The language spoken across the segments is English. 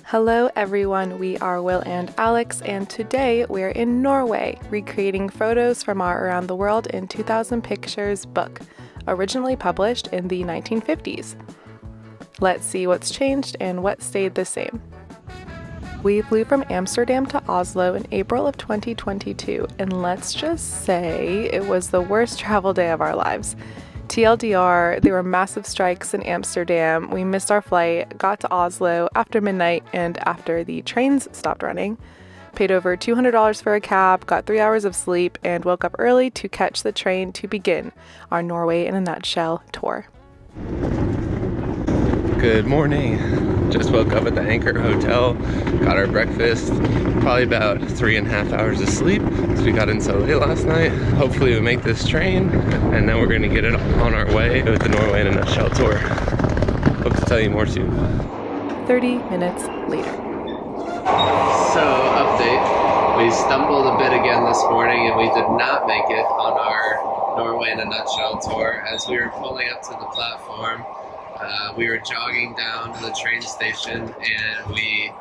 Hello everyone, we are Will and Alex, and today we're in Norway, recreating photos from our Around the World in 2000 Pictures book, originally published in the 1950s. Let's see what's changed and what stayed the same. We flew from Amsterdam to Oslo in April of 2022, and let's just say it was the worst travel day of our lives. TLDR, there were massive strikes in Amsterdam. We missed our flight, got to Oslo after midnight and after the trains stopped running. Paid over $200 for a cab, got 3 hours of sleep, and woke up early to catch the train to begin our Norway in a Nutshell tour. Good morning. Just woke up at the Anchor Hotel, got our breakfast, probably about 3.5 hours of sleep because we got in so late last night. Hopefully we make this train and then we're going to get it on our way with the Norway in a Nutshell tour. Hope to tell you more soon. 30 minutes later. So, update. We stumbled a bit again this morning and we did not make it on our Norway in a Nutshell tour. As we were pulling up to the platform, we were jogging down to the train station and we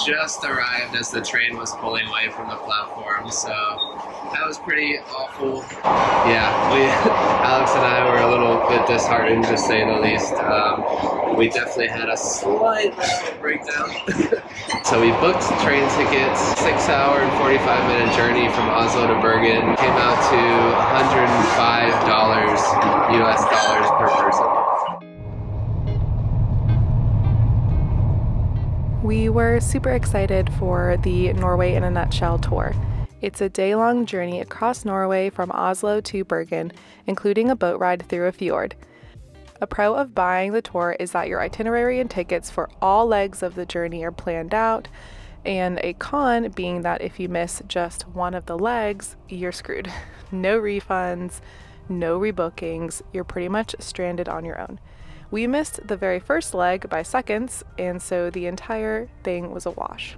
just arrived as the train was pulling away from the platform, so that was pretty awful. Yeah, Alex and I were a little bit disheartened, to say the least. We definitely had a slight breakdown. So we booked train tickets, 6-hour and 45-minute journey from Oslo to Bergen. Came out to $105 US dollars per person. We were super excited for the Norway in a Nutshell tour. It's a day-long journey across Norway from Oslo to Bergen, including a boat ride through a fjord. A pro of buying the tour is that your itinerary and tickets for all legs of the journey are planned out, and a con being that if you miss just one of the legs, you're screwed. No refunds, no rebookings, you're pretty much stranded on your own. We missed the very first leg by seconds, and so the entire thing was a wash.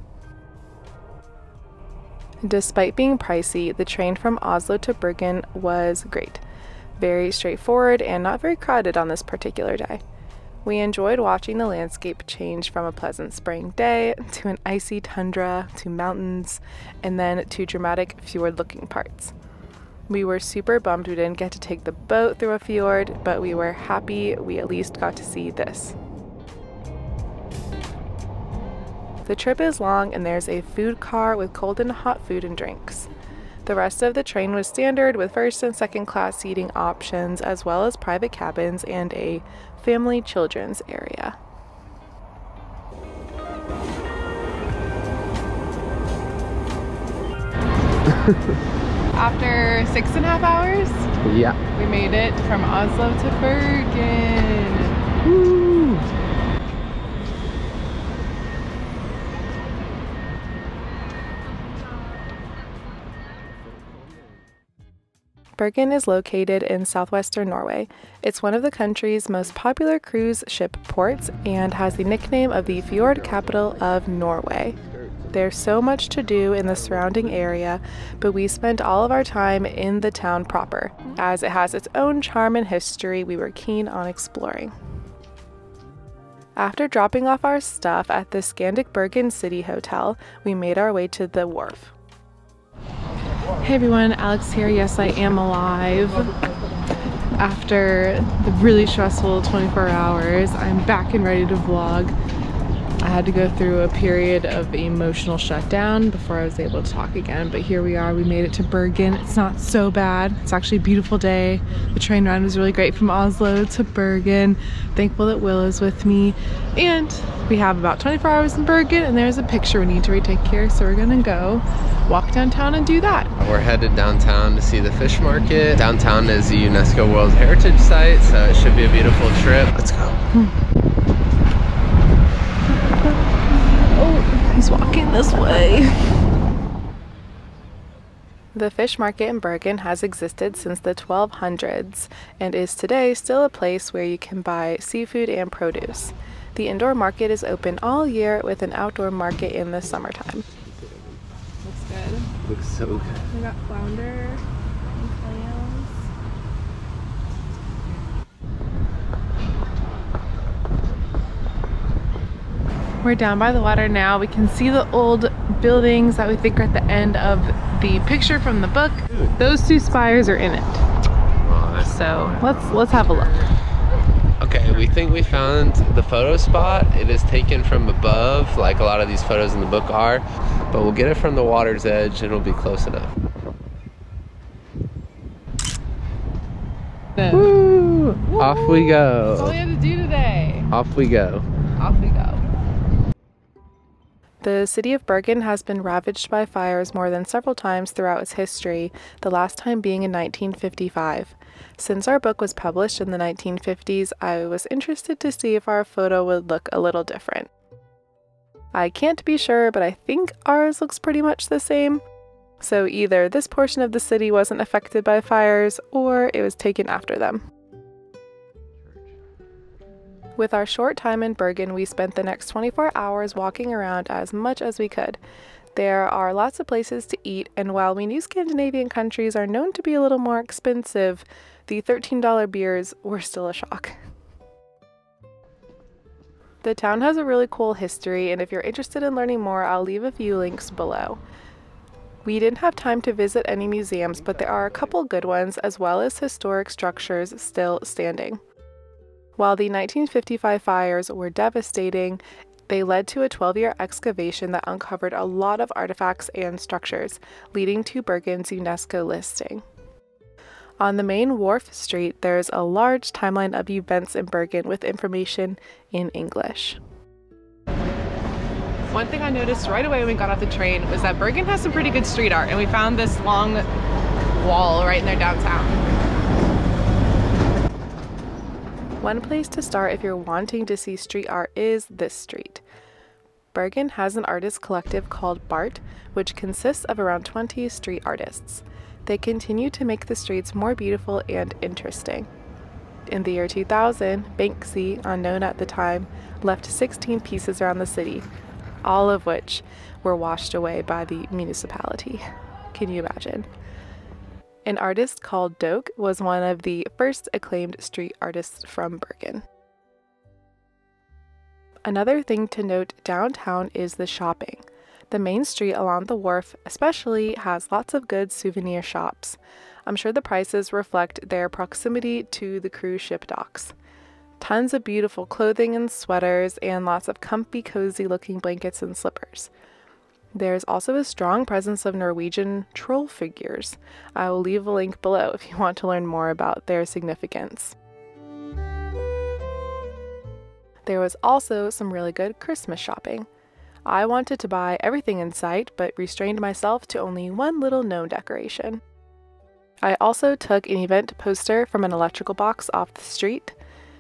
Despite being pricey, the train from Oslo to Bergen was great. Very straightforward and not very crowded on this particular day. We enjoyed watching the landscape change from a pleasant spring day to an icy tundra to mountains and then to dramatic fjord-looking parts. We were super bummed we didn't get to take the boat through a fjord, but we were happy we at least got to see this. The trip is long and there's a food car with cold and hot food and drinks. The rest of the train was standard with first and second class seating options as well as private cabins and a family children's area. After 6.5 hours, yeah, we made it from Oslo to Bergen. Woo! Bergen is located in southwestern Norway. It's one of the country's most popular cruise ship ports and has the nickname of the fjord capital of Norway. There's so much to do in the surrounding area, but we spent all of our time in the town proper. As it has its own charm and history, we were keen on exploring. After dropping off our stuff at the Scandic Bergen City Hotel, we made our way to the wharf. Hey everyone, Alex here. Yes, I am alive. After the really stressful 24 hours, I'm back and ready to vlog. I had to go through a period of emotional shutdown before I was able to talk again, but here we are. We made it to Bergen. It's not so bad. It's actually a beautiful day. The train ride was really great from Oslo to Bergen. Thankful that Will is with me. And we have about 24 hours in Bergen, and there's a picture we need to retake here, so we're gonna go walk downtown and do that. We're headed downtown to see the fish market. Downtown is a UNESCO World Heritage Site, so it should be a beautiful trip. Let's go. Oh, he's walking this way. The fish market in Bergen has existed since the 1200s and is today still a place where you can buy seafood and produce. The indoor market is open all year with an outdoor market in the summertime. Looks good. Looks so good. We got flounder and clams. We're down by the water now. We can see the old buildings that we think are at the end of the picture from the book. Those two spires are in it. So let's have a look. Okay, we think we found the photo spot. It is taken from above, like a lot of these photos in the book are, but we'll get it from the water's edge and it'll be close enough. Woo! Off we go. That's all we had to do today. Off we go. Off we go. The city of Bergen has been ravaged by fires more than several times throughout its history, the last time being in 1955. Since our book was published in the 1950s, I was interested to see if our photo would look a little different. I can't be sure, but I think ours looks pretty much the same. So either this portion of the city wasn't affected by fires, or it was taken after them. With our short time in Bergen, we spent the next 24 hours walking around as much as we could. There are lots of places to eat, and while we knew Scandinavian countries are known to be a little more expensive, the $13 beers were still a shock. The town has a really cool history, and if you're interested in learning more, I'll leave a few links below. We didn't have time to visit any museums, but there are a couple good ones, as well as historic structures still standing. While the 1955 fires were devastating, they led to a 12-year excavation that uncovered a lot of artifacts and structures, leading to Bergen's UNESCO listing. On the main wharf street, there's a large timeline of events in Bergen with information in English. One thing I noticed right away when we got off the train was that Bergen has some pretty good street art, and we found this long wall right in their downtown. One place to start if you're wanting to see street art is this street. Bergen has an artist collective called BART, which consists of around 20 street artists. They continue to make the streets more beautiful and interesting. In the year 2000, Banksy, unknown at the time, left 16 pieces around the city, all of which were washed away by the municipality. Can you imagine? An artist called Doak was one of the first acclaimed street artists from Bergen. Another thing to note downtown is the shopping. The main street along the wharf especially has lots of good souvenir shops. I'm sure the prices reflect their proximity to the cruise ship docks. Tons of beautiful clothing and sweaters, and lots of comfy, cozy looking blankets and slippers. There's also a strong presence of Norwegian troll figures. I will leave a link below if you want to learn more about their significance. There was also some really good Christmas shopping. I wanted to buy everything in sight, but restrained myself to only one little gnome decoration. I also took an event poster from an electrical box off the street.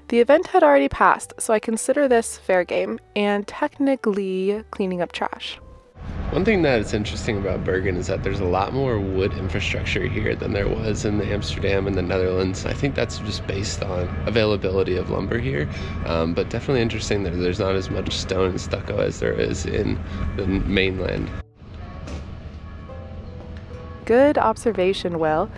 The event had already passed, so I consider this fair game, and technically cleaning up trash. One thing that is interesting about Bergen is that there's a lot more wood infrastructure here than there was in Amsterdam and the Netherlands. I think that's just based on availability of lumber here, but definitely interesting that there's not as much stone and stucco as there is in the mainland. Good observation, Will.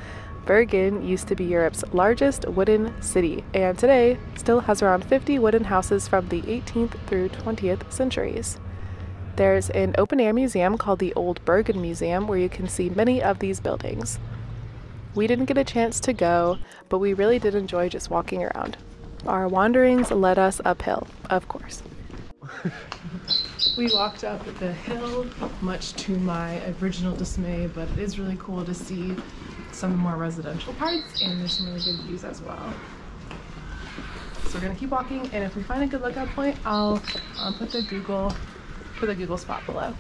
Bergen used to be Europe's largest wooden city, and today still has around 50 wooden houses from the 18th through 20th centuries. There's an open-air museum called the Old Bergen Museum where you can see many of these buildings. We didn't get a chance to go, but we really did enjoy just walking around. Our wanderings led us uphill, of course. We walked up the hill, much to my original dismay, but it is really cool to see some more residential parts, and there's some really good views as well. So we're gonna keep walking, and if we find a good lookout point, I'll put the Google spot below.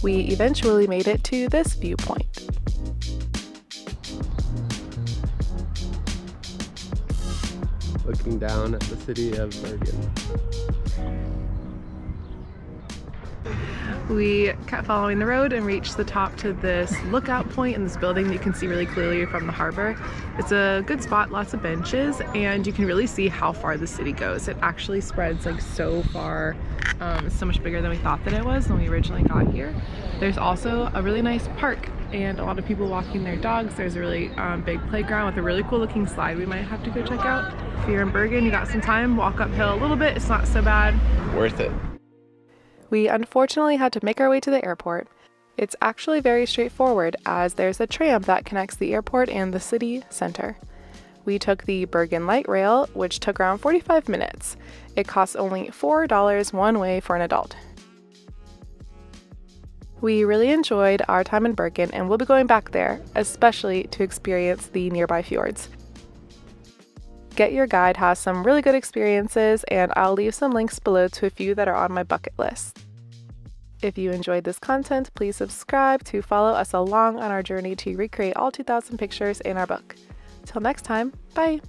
We eventually made it to this viewpoint. Looking down at the city of Bergen. We kept following the road and reached the top to this lookout point in this building that you can see really clearly from the harbor. It's a good spot, lots of benches, and you can really see how far the city goes. It actually spreads like so far. It's so much bigger than we thought that it was when we originally got here. There's also a really nice park and a lot of people walking their dogs. There's a really big playground with a really cool looking slide we might have to go check out. If you're in Bergen, you got some time, walk uphill a little bit. It's not so bad. Worth it. We unfortunately had to make our way to the airport. It's actually very straightforward as there's a tram that connects the airport and the city center. We took the Bergen light rail, which took around 45 minutes. It costs only $4 one way for an adult. We really enjoyed our time in Bergen and we'll be going back there, especially to experience the nearby fjords. Get Your Guide has some really good experiences, and I'll leave some links below to a few that are on my bucket list. If you enjoyed this content, please subscribe to follow us along on our journey to recreate all 2,000 pictures in our book. Till next time, bye!